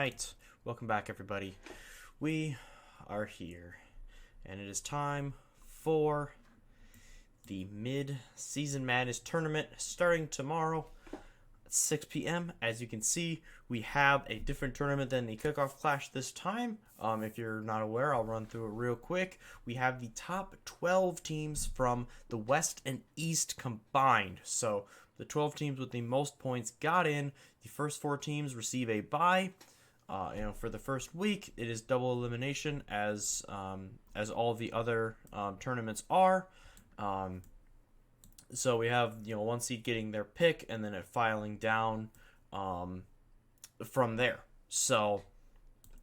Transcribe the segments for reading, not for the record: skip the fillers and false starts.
Alright, welcome back everybody. We are here, and it is time for the Mid-Season Madness Tournament starting tomorrow at 6 p.m. As you can see, we have a different tournament than the Kickoff Clash this time. If you're not aware, I'll run through it real quick. We have the top 12 teams from the West and East combined. So the 12 teams with the most points got in. The first 4 teams receive a bye. For the first week, it is double elimination as all the other tournaments are. So we have one seed getting their pick, and then it filing down from there. So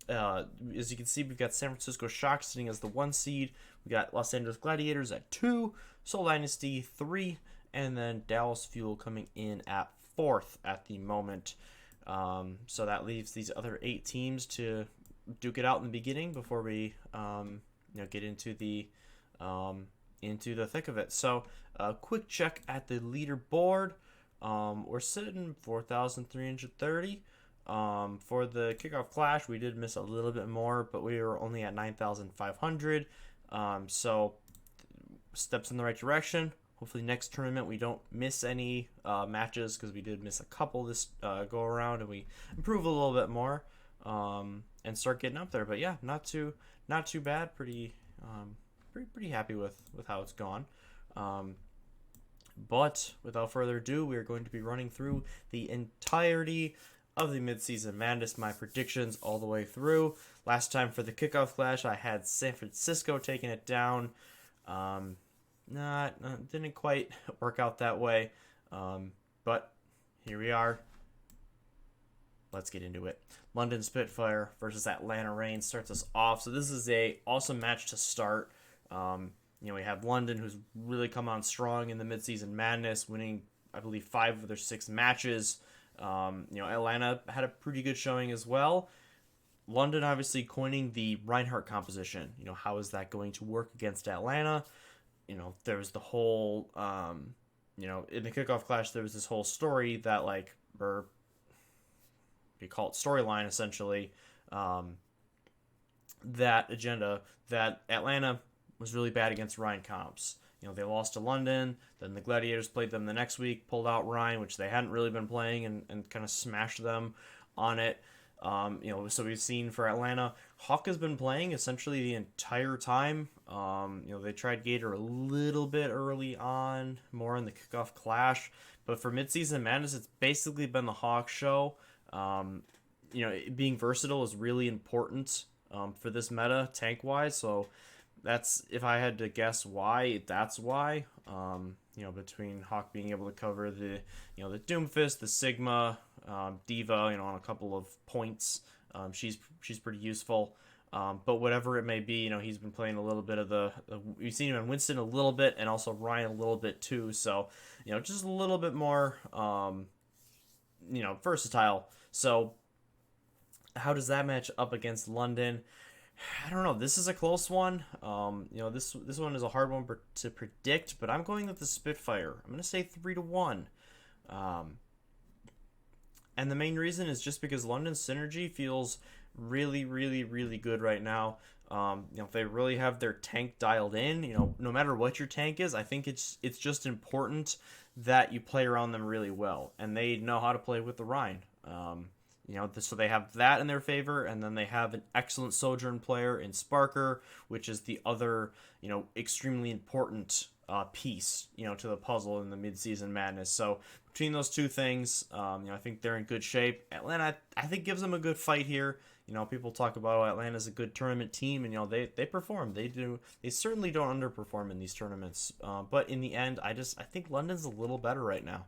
as you can see, we've got San Francisco Shock sitting as the 1 seed. We got Los Angeles Gladiators at 2, Seoul Dynasty 3, and then Dallas Fuel coming in at 4th at the moment. So that leaves these other 8 teams to duke it out in the beginning before we get into the thick of it. So a quick check at the leaderboard. We're sitting 4,330. For the Kickoff Clash, we did miss a little bit more, but we were only at 9,500. So steps in the right direction. Hopefully next tournament we don't miss any matches, because we did miss a couple this go around, and we improve a little bit more and start getting up there. But yeah, not too bad. Pretty happy with how it's gone. But without further ado, we are going to be running through the entirety of the Mid-Season Madness, my predictions all the way through. Last time for the Kickoff Clash, I had San Francisco taking it down. Didn't quite work out that way, but here we are. Let's get into it. London Spitfire versus Atlanta Reign starts us off. So this is a awesome match to start. We have London, who's really come on strong in the Mid-Season Madness, winning, I believe, 5 of their 6 matches. Atlanta had a pretty good showing as well. London obviously coining the Reinhardt composition. How is that going to work against Atlanta? There was the whole, in the Kickoff Clash, there was this whole story that, we call it storyline, essentially, that agenda, that Atlanta was really bad against Rhine comps. They lost to London, then the Gladiators played them the next week, pulled out Rhine, which they hadn't really been playing, and kind of smashed them on it. So we've seen for Atlanta, Hawk has been playing essentially the entire time. They tried Gator a little bit early on, more in the Kickoff Clash, but for Mid-Season Madness, it's basically been the Hawk show. Being versatile is really important for this meta, tank-wise, so that's, if I had to guess why, that's why. Between Hawk being able to cover the Doomfist, the Sigma, Diva, on a couple of points, she's pretty useful. But whatever it may be, he's been playing a little bit of we've seen him in Winston a little bit, and also Ryan a little bit too. So, just a little bit more, versatile. So, how does that match up against London? I don't know. This is a close one. This one is a hard one to predict, but I'm going with the Spitfire. I'm going to say 3-1. And the main reason is just because London's synergy feels really, really, really good right now. They really have their tank dialed in. No matter what your tank is, I think it's just important that you play around them really well, and they know how to play with the Rhine. So they have that in their favor, and then they have an excellent Sojourn player in Sparker, which is the other, extremely important piece, to the puzzle in the Mid-Season Madness. So between those two things, I think they're in good shape. Atlanta, I think, gives them a good fight here. People talk about Atlanta's a good tournament team, and they perform. They certainly don't underperform in these tournaments. But in the end, I think London's a little better right now.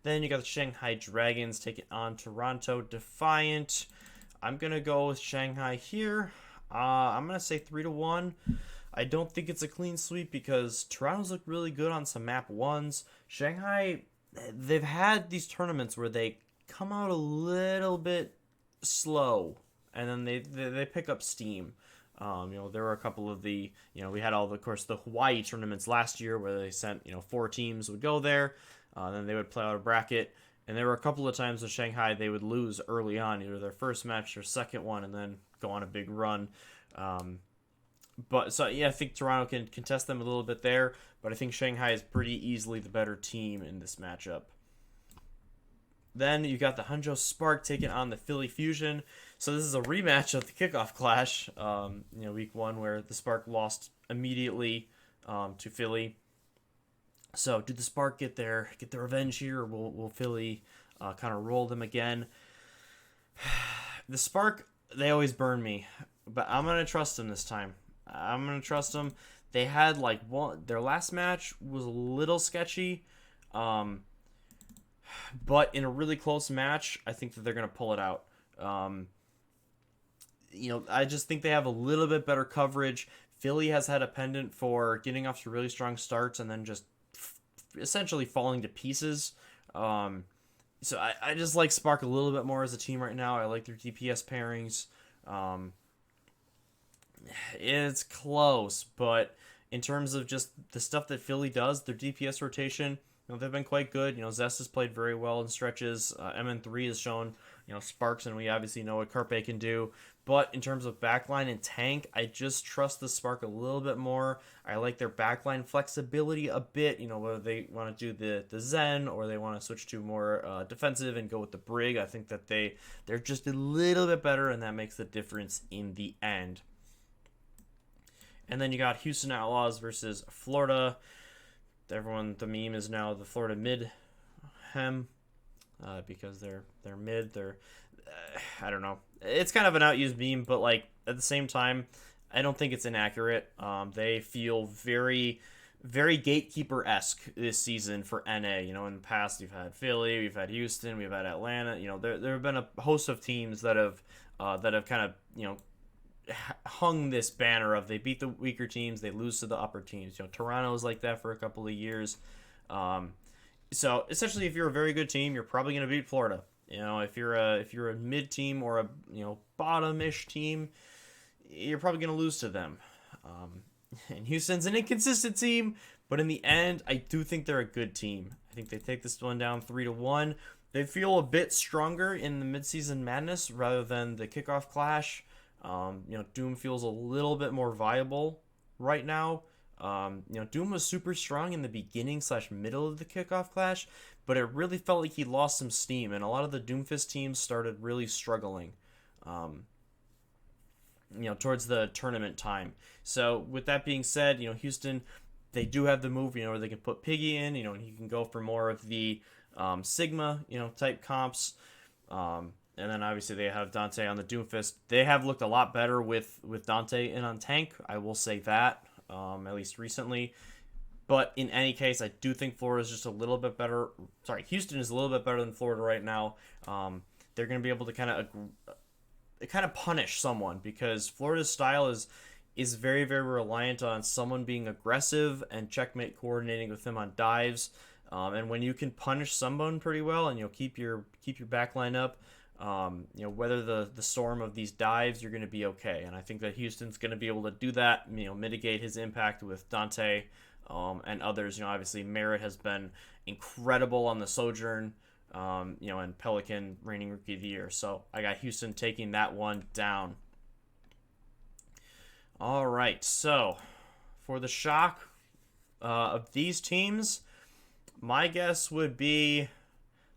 Then you got the Shanghai Dragons taking on Toronto Defiant. I'm going to go with Shanghai here. I'm going to say 3-1. I don't think it's a clean sweep because Toronto's looked really good on some map 1s. Shanghai, they've had these tournaments where they come out a little bit slow, and then they pick up steam. There were a couple of we had of course, the Hawaii tournaments last year where they sent, 4 teams would go there. Then they would play out a bracket, And there were a couple of times in Shanghai they would lose early on, either their first match or second one, and then go on a big run. But so yeah, I think Toronto can contest them a little bit there, but I think Shanghai is pretty easily the better team in this matchup. Then you got the Hunzhou Spark taking on the Philly Fusion. So this is a rematch of the kickoff clash, week one, where the Spark lost immediately to Philly. So did the Spark get their revenge here, or will Philly kind of roll them again? The Spark, they always burn me, but I'm gonna trust them this time. I'm gonna trust them. They had their last match was a little sketchy, but in a really close match, I think that they're gonna pull it out. I just think they have a little bit better coverage. Philly has had a pendant for getting off to really strong starts and then just essentially falling to pieces. So I just like Spark a little bit more as a team right now. I like their DPS pairings. It's close, but in terms of just the stuff that Philly does, their DPS rotation, they've been quite good. Zest has played very well in stretches. MN3 has shown, sparks, and we obviously know what Carpe can do. But in terms of backline and tank, I just trust the Spark a little bit more. I like their backline flexibility a bit, whether they want to do the Zen or they want to switch to more defensive and go with the Brig. I think that they're just a little bit better, and that makes the difference in the end. And then you got Houston Outlaws versus Florida. The meme is now the Florida Mayhem, because they're mid. I don't know. It's kind of an outused meme, but at the same time, I don't think it's inaccurate. They feel very, very gatekeeper-esque this season for NA. In the past, we've had Philly, we've had Houston, we've had Atlanta. There have been a host of teams that have kind of hung this banner of they beat the weaker teams, they lose to the upper teams. Toronto was like that for a couple of years. So essentially, if you're a very good team, you're probably going to beat Florida. If you're a mid team or a bottom-ish team, you're probably going to lose to them. And Houston's an inconsistent team, but in the end, I do think they're a good team. I think they take this one down 3-1. They feel a bit stronger in the midseason madness rather than the kickoff clash. Doom feels a little bit more viable right now. Doom was super strong in the beginning / middle of the kickoff clash, but it really felt like he lost some steam, and a lot of the Doomfist teams started really struggling, towards the tournament time. So with that being said, Houston, they do have the move, where they can put Piggy in, and he can go for more of the Sigma, type comps. And then obviously they have Dante on the Doomfist. They have looked a lot better with Dante in on tank. I will say that, at least recently. But in any case, I do think Florida is just a little bit better. Sorry, Houston is a little bit better than Florida right now. They're going to be able to kind of punish someone, because Florida's style is very, very reliant on someone being aggressive and checkmate coordinating with them on dives. And when you can punish someone pretty well and keep your backline up, whether the storm of these dives, you're going to be okay. And I think that Houston's going to be able to do that, mitigate his impact with Dante and others. Obviously Merritt has been incredible on the Sojourn, and Pelican reigning rookie of the year. So I got Houston taking that one down. All right, so for the shock of these teams, my guess would be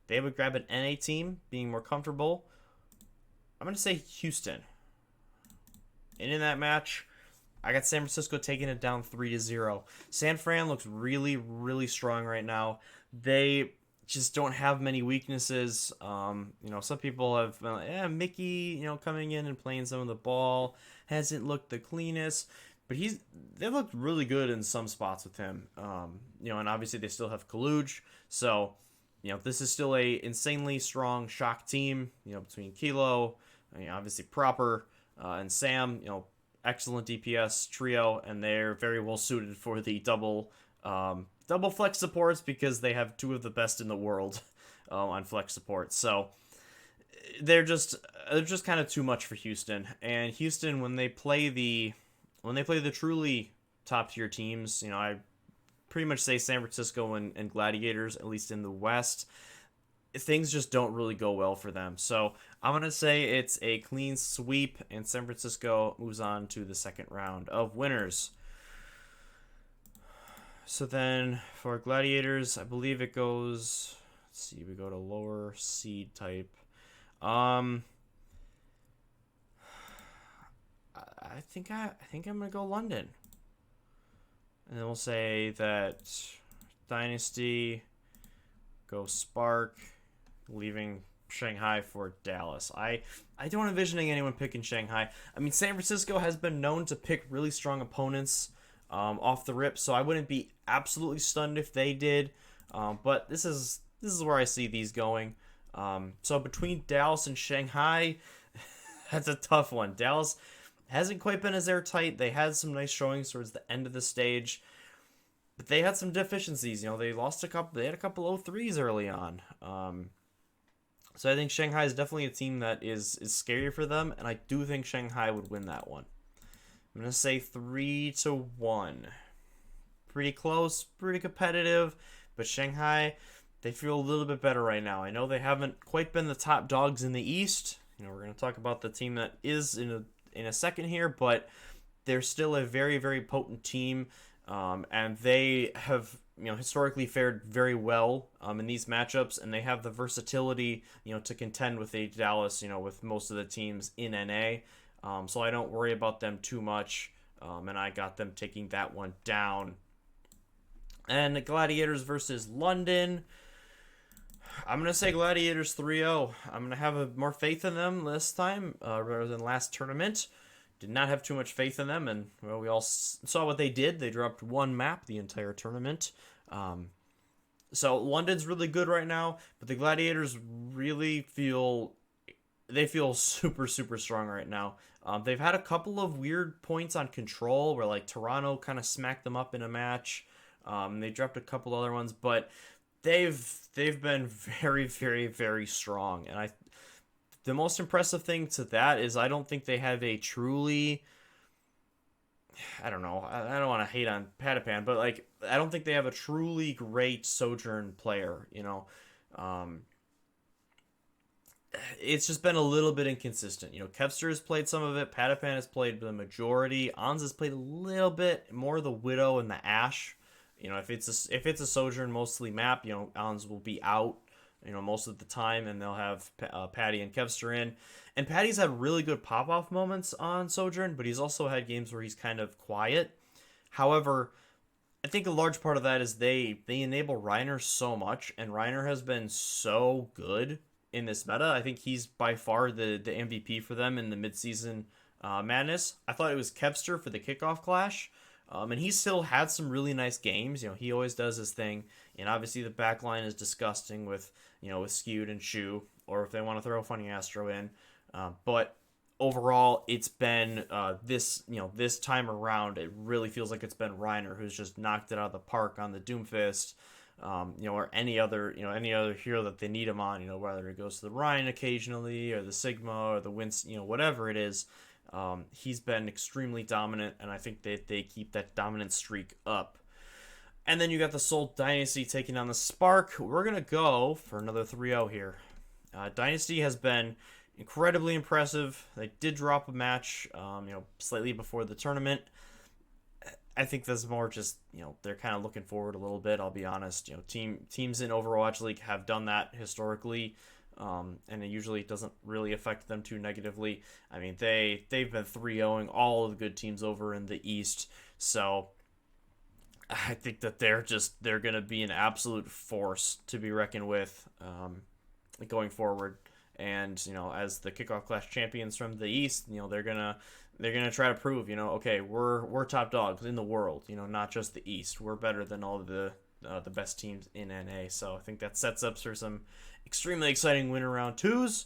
they would grab an NA team, being more comfortable. I'm going to say Houston. And in that match, I got San Francisco taking it down 3-0. San Fran looks really, really strong right now. They just don't have many weaknesses. Some people have been like, Mickey, coming in and playing some of the ball hasn't looked the cleanest. But they looked really good in some spots with him. And obviously they still have Kaluj. So, this is still a insanely strong shock team, between Kilo, obviously Proper, and Sam, excellent DPS trio, and they're very well suited for the double flex supports, because they have two of the best in the world on flex support. So they're just kind of too much for Houston. And Houston, when they play the truly top tier teams, I pretty much say San Francisco and Gladiators, at least in the West, things just don't really go well for them. So I'm going to say it's a clean sweep, and San Francisco moves on to the second round of winners. So then for Gladiators, I believe it goes, let's see, we go to lower seed type. I think I'm going to go London. And then we'll say that Dynasty, go Spark, leaving Shanghai for Dallas. I don't envisioning anyone picking Shanghai. I mean, San Francisco has been known to pick really strong opponents off the rip, so I wouldn't be absolutely stunned if they did. But this is where I see these going. So between Dallas and Shanghai, that's a tough one. Dallas hasn't quite been as airtight. They had some nice showings towards the end of the stage, but they had some deficiencies. They lost a couple. They had a couple 0-3s early on. So I think Shanghai is definitely a team that is scary for them, and I do think Shanghai would win that one. I'm gonna say 3-1. Pretty close, pretty competitive, but Shanghai, they feel a little bit better right now. I know they haven't quite been the top dogs in the East. We're gonna talk about the team that is in a second here, but they're still a very, very potent team, and they have historically fared very well in these matchups, and they have the versatility to contend with a Dallas with most of the teams in NA. So I don't worry about them too much, and I got them taking that one down. And the Gladiators versus London, I'm going to say Gladiators 3-0. I'm going to have more faith in them this time rather than last tournament. Did not have too much faith in them, and well, we all saw what they did. They dropped one map the entire tournament. So London's really good right now, but the Gladiators really feel super, super strong right now. They've had a couple of weird points on control where like Toronto kind of smacked them up in a match. They dropped a couple other ones, but they've been very, very, very strong. And the most impressive thing to that is I don't think they have a truly, I don't know, I don't want to hate on Patapan, but like I don't think they have a truly great Sojourn player. It's just been a little bit inconsistent. Kevster has played some of it. Patapan has played the majority. Ons has played a little bit more the Widow and the Ash. If it's a Sojourn mostly map, Ons will be out, most of the time, and they'll have Patty and Kevster in. And Patty's had really good pop-off moments on Sojourn, but he's also had games where he's kind of quiet. However, I think a large part of that is they enable Reiner so much, and Reiner has been so good in this meta. I think he's by far the MVP for them in the midseason madness. I thought it was Kevster for the kickoff clash, and he still had some really nice games. He always does his thing, and obviously the backline is disgusting with with Skewed and Shu, or if they want to throw Funny Astro in. But overall, it's been this time around, it really feels like it's been Reiner who's just knocked it out of the park on the Doomfist. Or any other hero that they need him on, whether it goes to the Ryan occasionally, or the Sigma, or the Winston, whatever it is, he's been extremely dominant, and I think that they keep that dominant streak up. And then you got the Seoul Dynasty taking on the Spark. We're going to go for another 3-0 here. Dynasty has been incredibly impressive. They did drop a match, slightly before the tournament. I think that's more just, they're kind of looking forward a little bit, I'll be honest. Teams in Overwatch League have done that historically, and it usually doesn't really affect them too negatively. I mean, they've been 3-0ing all of the good teams over in the East, so I think that they're going to be an absolute force to be reckoned with going forward. And, as the Kickoff Clash champions from the East, they're gonna try to prove, okay, we're top dogs in the world, not just the East. We're better than all of the best teams in NA. So I think that sets up for some extremely exciting winter round twos.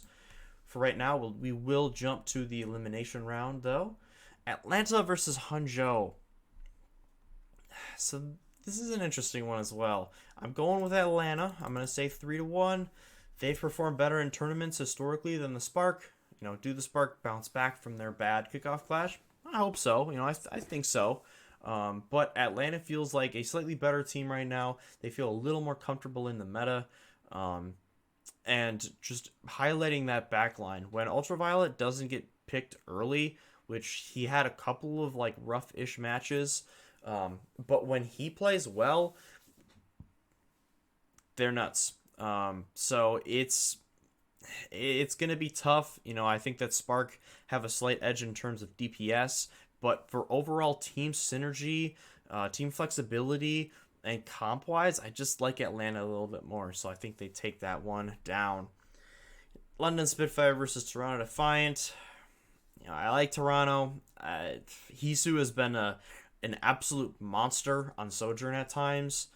For right now, we will jump to the elimination round though. Atlanta versus Hunzhou. So this is an interesting one as well. I'm going with Atlanta. I'm gonna say 3-1. They've performed better in tournaments historically than the Spark. Do the Spark bounce back from their bad kickoff clash? I hope so. I think so. But Atlanta feels like a slightly better team right now. They feel a little more comfortable in the meta. and just highlighting that back line. When Ultraviolet doesn't get picked early, which he had a couple of like rough-ish matches, but when he plays well, they're nuts. So it's going to be tough. I think that Spark have a slight edge in terms of DPS, but for overall team synergy, team flexibility, and comp-wise, I just like Atlanta a little bit more, so I think they take that one down. London Spitfire versus Toronto Defiant. I like Toronto. Hisu has been an absolute monster on Sojourn at times,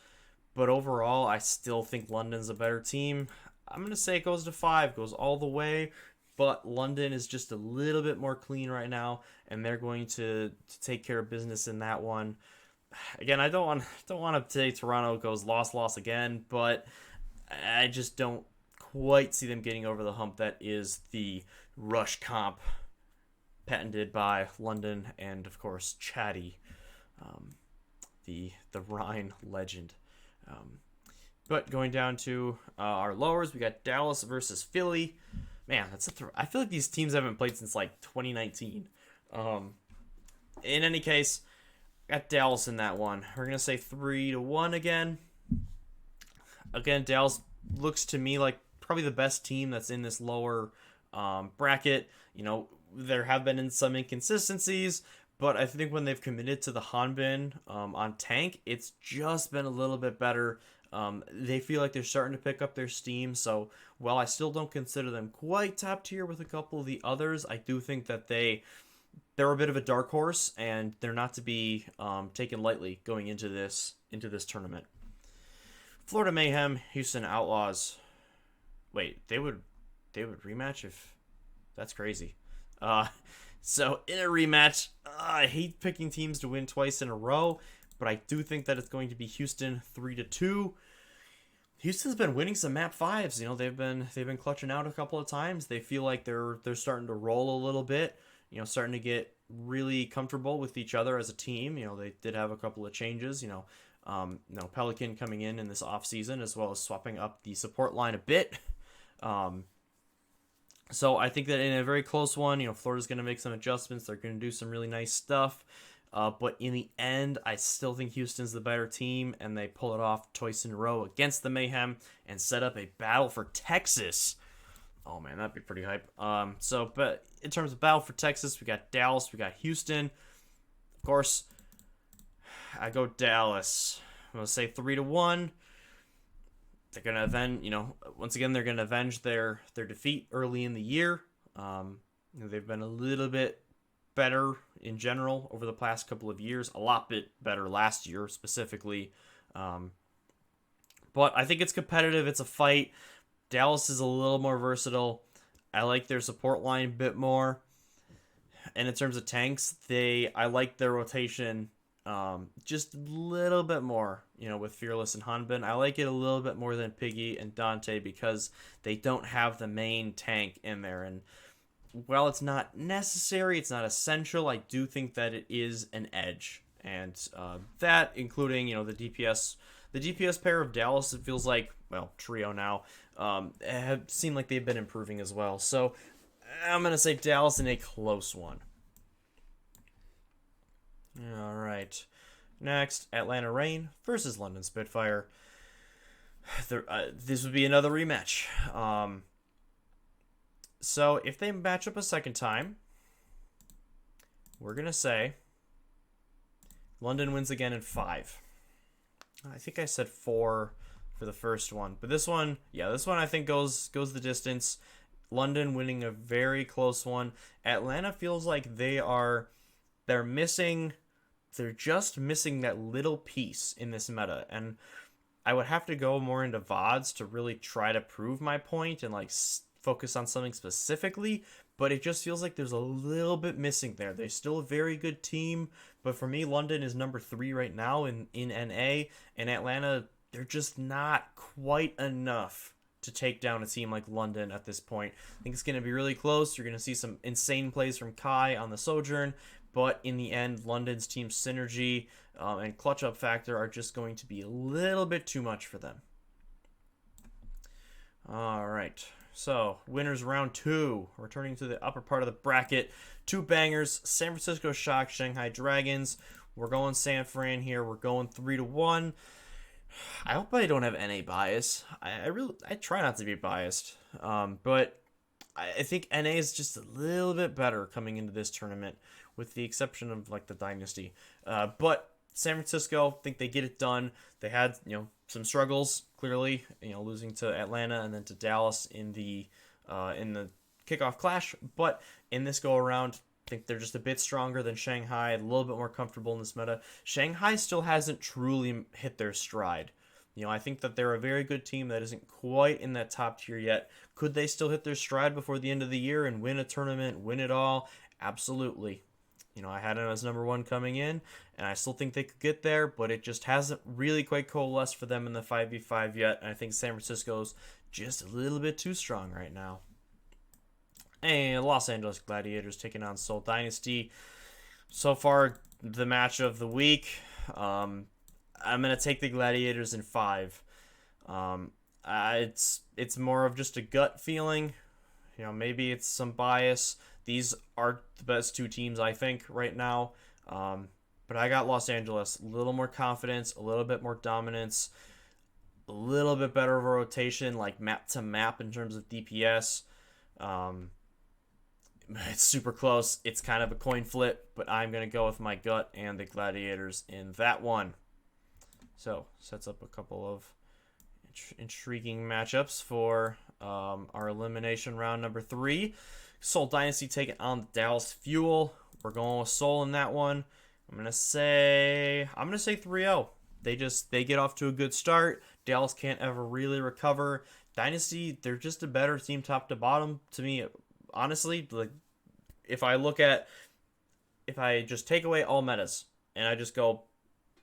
but overall, I still think London's a better team. I'm going to say it goes to 5, goes all the way, but London is just a little bit more clean right now, and they're going to take care of business in that one. Again, I don't want to say Toronto goes loss again, but I just don't quite see them getting over the hump that is the rush comp patented by London and, of course, Chatty, the Rhine legend. But going down to our lowers, we got Dallas versus Philly. Man, I feel like these teams haven't played since like 2019. In any case, got Dallas in that one. We're gonna say 3-1 again. Again, Dallas looks to me like probably the best team that's in this lower bracket. There have been some inconsistencies, but I think when they've committed to the Hanbin on tank, it's just been a little bit better. They feel like they're starting to pick up their steam. So while I still don't consider them quite top tier with a couple of the others, I do think that they're a bit of a dark horse, and they're not to be taken lightly going into this tournament. Florida Mayhem, Houston Outlaws. Wait, they would rematch if that's crazy. So in a rematch, I hate picking teams to win twice in a row, but I do think that it's going to be Houston 3-2. Houston's been winning some map 5s. They've been clutching out a couple of times. They feel like they're starting to roll a little bit. Starting to get really comfortable with each other as a team. They did have a couple of changes. Pelican coming in this off season, as well as swapping up the support line a bit. So I think that in a very close one, Florida's going to make some adjustments. They're going to do some really nice stuff. But in the end, I still think Houston's the better team, and they pull it off twice in a row against the Mayhem and set up a battle for Texas. Oh man, that'd be pretty hype. But in terms of battle for Texas, we got Dallas, we got Houston. Of course, I go Dallas. I'm going to say 3-1. They're going to once again, they're going to avenge their defeat early in the year. They've been a little bit better in general over the past couple of years. A lot bit better last year specifically. But I think it's competitive. It's a fight. Dallas is a little more versatile. I like their support line a bit more. And in terms of tanks, I like their rotation just a little bit more, with Fearless and Hanbin. I like it a little bit more than Piggy and Dante because they don't have the main tank in there. And while it's not necessary, it's not essential, I do think that it is an edge. And that, including, the DPS pair of Dallas, it feels like, trio now, have seemed like they've been improving as well. So I'm going to say Dallas in a close one. All right. Next, Atlanta Reign versus London Spitfire. This would be another rematch. So if they match up a second time, we're going to say London wins again in 5. I think I said 4 for the first one. But this one I think goes the distance. London winning a very close one. Atlanta feels like they're just missing that little piece in this meta. And I would have to go more into VODs to really try to prove my point and focus on something specifically, but it just feels like there's a little bit missing there. They're still a very good team, but for me, London is number 3 right now in NA, and Atlanta, they're just not quite enough to take down a team like London at this point. I think it's going to be really close. You're going to see some insane plays from Kai on the Sojourn, but in the end, London's team synergy and clutch-up factor are just going to be a little bit too much for them. All right. So, winners round 2. Returning to the upper part of the bracket. 2 bangers. San Francisco Shock, Shanghai Dragons. We're going San Fran here. We're going 3-1. I hope I don't have NA bias. I try not to be biased. But I think NA is just a little bit better coming into this tournament, with the exception of like the Dynasty. But San Francisco, think they get it done. They had some struggles, clearly, losing to Atlanta and then to Dallas in the kickoff clash. But in this go around, I think they're just a bit stronger than Shanghai, a little bit more comfortable in this meta. Shanghai still hasn't truly hit their stride. I think that they're a very good team that isn't quite in that top tier yet. Could they still hit their stride before the end of the year and win a tournament, win it all? Absolutely. I had them as number 1 coming in, and I still think they could get there, but it just hasn't really quite coalesced for them in the 5v5 yet, and I think San Francisco's just a little bit too strong right now. And Los Angeles Gladiators taking on Seoul Dynasty. So far, the match of the week. I'm going to take the Gladiators in 5. It's more of just a gut feeling. Maybe it's some bias. These are the best 2 teams, I think, right now. But I got Los Angeles. A little more confidence, a little bit more dominance, a little bit better of a rotation, like map to map in terms of DPS. It's super close. It's kind of a coin flip, but I'm going to go with my gut and the Gladiators in that one. So, sets up a couple of intriguing matchups for our elimination round number 3. Seoul Dynasty taking on the Dallas Fuel. We're going with Seoul in that one. I'm gonna say 3-0. They get off to a good start. Dallas can't ever really recover. Dynasty, they're just a better team top to bottom to me. Honestly, like if I just take away all metas and I just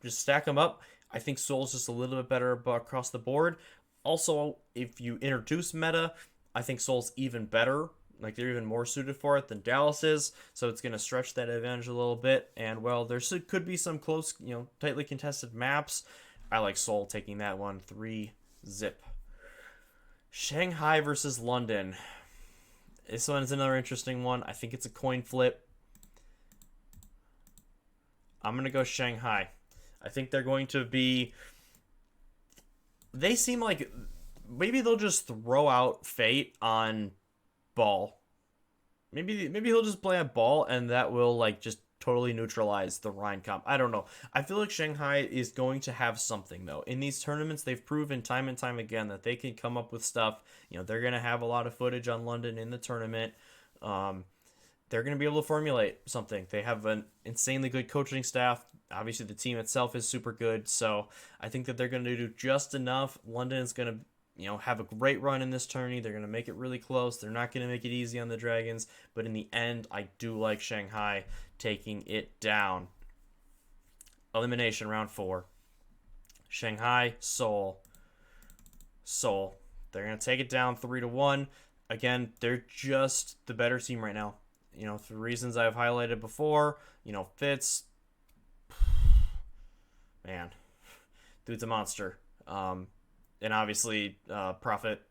stack them up, I think Seoul's just a little bit better across the board. Also, if you introduce meta, I think Seoul's even better. Like, they're even more suited for it than Dallas is, so it's going to stretch that advantage a little bit. And, well, there could be some close, tightly contested maps. I like Seoul taking that one 3-zip. Shanghai versus London. This one is another interesting one. I think it's a coin flip. I'm going to go Shanghai. I think they're going to be... They seem like maybe they'll just throw out Fate on Ball. Maybe he'll just play a Ball and that will just totally neutralize the Rhine comp. I don't know. I feel like Shanghai is going to have something though. In these tournaments, they've proven time and time again that they can come up with stuff. They're going to have a lot of footage on London in the tournament. They're going to be able to formulate something. They have an insanely good coaching staff. Obviously, the team itself is super good. So I think that they're going to do just enough. London is going to have a great run in this tourney. They're going to make it really close. They're not going to make it easy on the Dragons. But in the end, I do like Shanghai taking it down. Elimination round 4. Shanghai, Seoul. Seoul. They're going to take it down 3-1. Again, they're just the better team right now. For reasons I've highlighted before. Fitz. Man. Dude's a monster. And obviously, Prophet,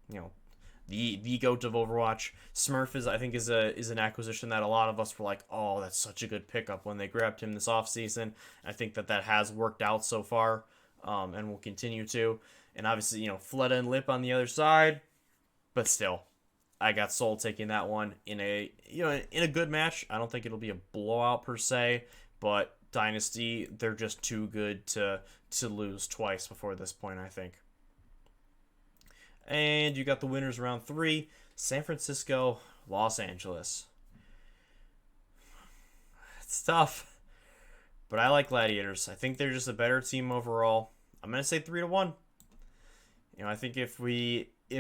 the GOAT of Overwatch. Smurf is an acquisition that a lot of us were like, oh, that's such a good pickup when they grabbed him this offseason. I think that has worked out so far, and will continue to. And obviously, Fleta and Lip on the other side, but still, I got Seoul taking that one in a good match. I don't think it'll be a blowout per se, but Dynasty, they're just too good to lose twice before this point, I think. And you got the winners round 3, San Francisco, Los Angeles. It's tough, but I like Gladiators. I think they're just a better team overall. I'm going to say 3-1. I think if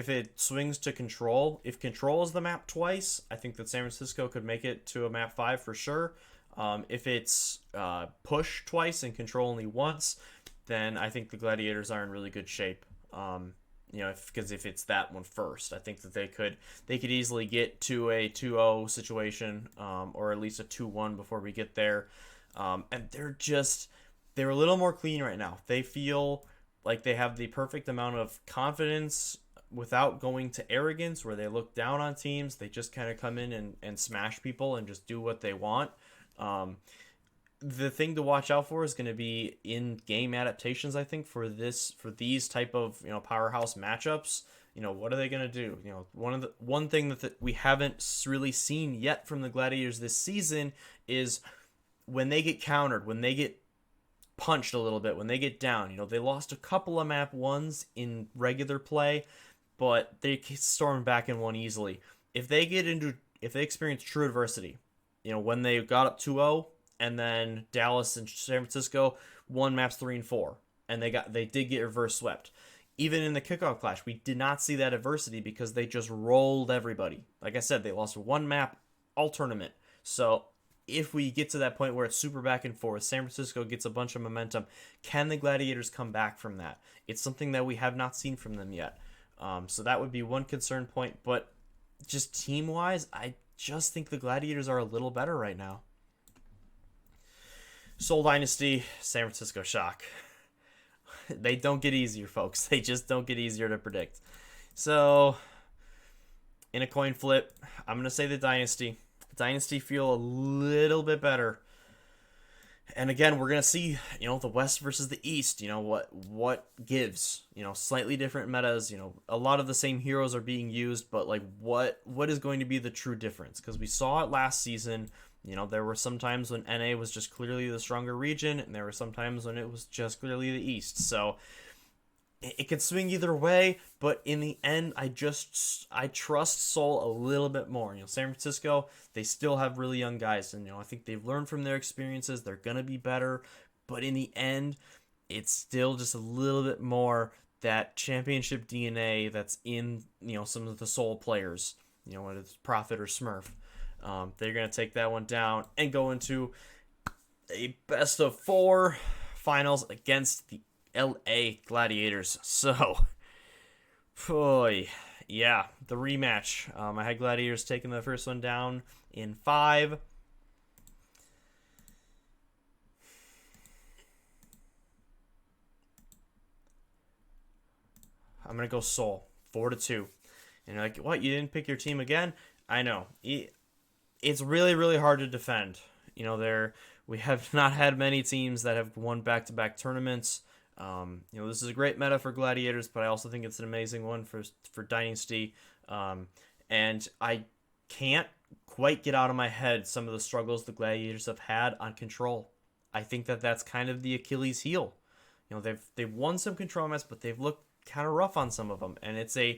it swings to Control, if Control is the map twice, I think that San Francisco could make it to a map 5 for sure. If it's push twice and Control only once, then I think the Gladiators are in really good shape. Because if it's that one first, I think that they could easily get to a 2-0 situation, or at least a 2-1 before we get there. And they're a little more clean right now. They feel like they have the perfect amount of confidence without going to arrogance where they look down on teams. They just kind of come in and smash people and just do what they want. The thing to watch out for is going to be in-game adaptations, I think, for these type of, powerhouse matchups. What are they going to do? One thing that we haven't really seen yet from the Gladiators this season is when they get countered, when they get punched a little bit, when they get down. They lost a couple of map ones in regular play, but they stormed back and won easily. If they experience true adversity, when they got up 2-0, and then Dallas and San Francisco won maps 3 and 4, and they did get reverse swept. Even in the kickoff clash, we did not see that adversity because they just rolled everybody. Like I said, they lost one map all tournament. So if we get to that point where it's super back and forth, San Francisco gets a bunch of momentum, can the Gladiators come back from that? It's something that we have not seen from them yet. So that would be one concern point. But just team-wise, I just think the Gladiators are a little better right now. Seoul Dynasty, San Francisco Shock. They don't get easier, folks. They just don't get easier to predict. So, in a coin flip, I'm going to say the Dynasty. The Dynasty feel a little bit better. And again, we're going to see, the West versus the East, what gives, slightly different metas, a lot of the same heroes are being used, but like what is going to be the true difference? Because we saw it last season. There were some times when NA was just clearly the stronger region, and there were some times when it was just clearly the East. So it could swing either way, but in the end, I trust Seoul a little bit more. San Francisco, they still have really young guys, and I think they've learned from their experiences. They're gonna be better, but in the end, it's still just a little bit more that championship DNA that's in some of the Seoul players. Whether it's Prophet or Smurf. They're going to take that one down and go into a best of 4 finals against the LA Gladiators. So, yeah, the rematch. I had Gladiators taking the first one down in 5. I'm going to go Seoul, 4-2. And you're like, what, you didn't pick your team again? I know. It's really, really hard to defend. We have not had many teams that have won back-to-back tournaments. This is a great meta for Gladiators, but I also think it's an amazing one for Dynasty. And I can't quite get out of my head some of the struggles the Gladiators have had on control. I think that's kind of the Achilles heel. They've won some control maps, but they've looked kind of rough on some of them. And it's in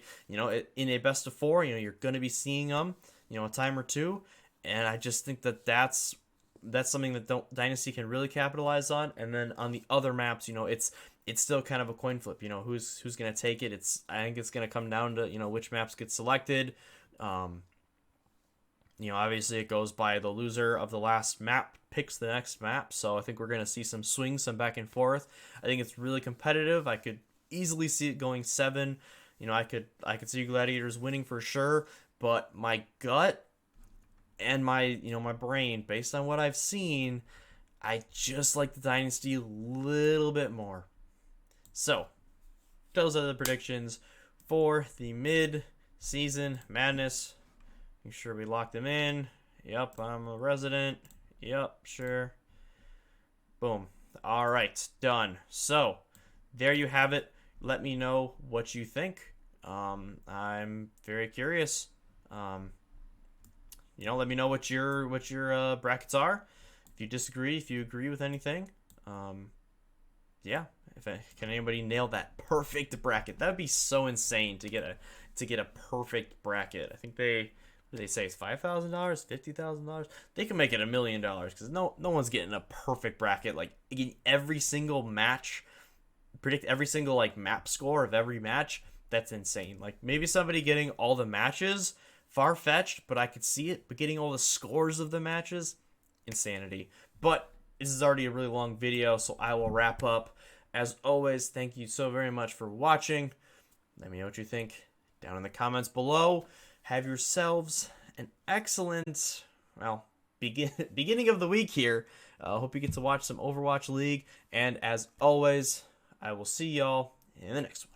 a best of 4, you're going to be seeing them, a time or two. And I just think that's something that Dynasty can really capitalize on. And then on the other maps, it's still kind of a coin flip. Who's going to take it? I think it's going to come down to which maps get selected. Obviously it goes by the loser of the last map picks the next map. So I think we're going to see some swings, some back and forth. I think it's really competitive. I could easily see it going 7. I could see Gladiators winning for sure. But my gut and my brain, based on what I've seen, I just like the Dynasty a little bit more. So, those are the predictions for the mid-season madness. Make sure we lock them in. Yep, I'm a resident. Yep, sure. Boom. All right, done. So, there you have it. Let me know what you think. I'm very curious. Let me know what your brackets are. If you disagree, if you agree with anything. Yeah. Can anybody nail that perfect bracket? That would be so insane to get a perfect bracket. I think they say it's $5,000, $50,000. They can make it $1 million because no one's getting a perfect bracket. Like every single match, predict every single map score of every match. That's insane. Like maybe somebody getting all the matches, far-fetched, but I could see it. But getting all the scores of the matches, insanity. But this is already a really long video, so I will wrap up. As always, thank you so very much for watching. Let me know what you think down in the comments below. Have yourselves an excellent, beginning of the week here. Hope you get to watch some Overwatch League. And as always, I will see y'all in the next one.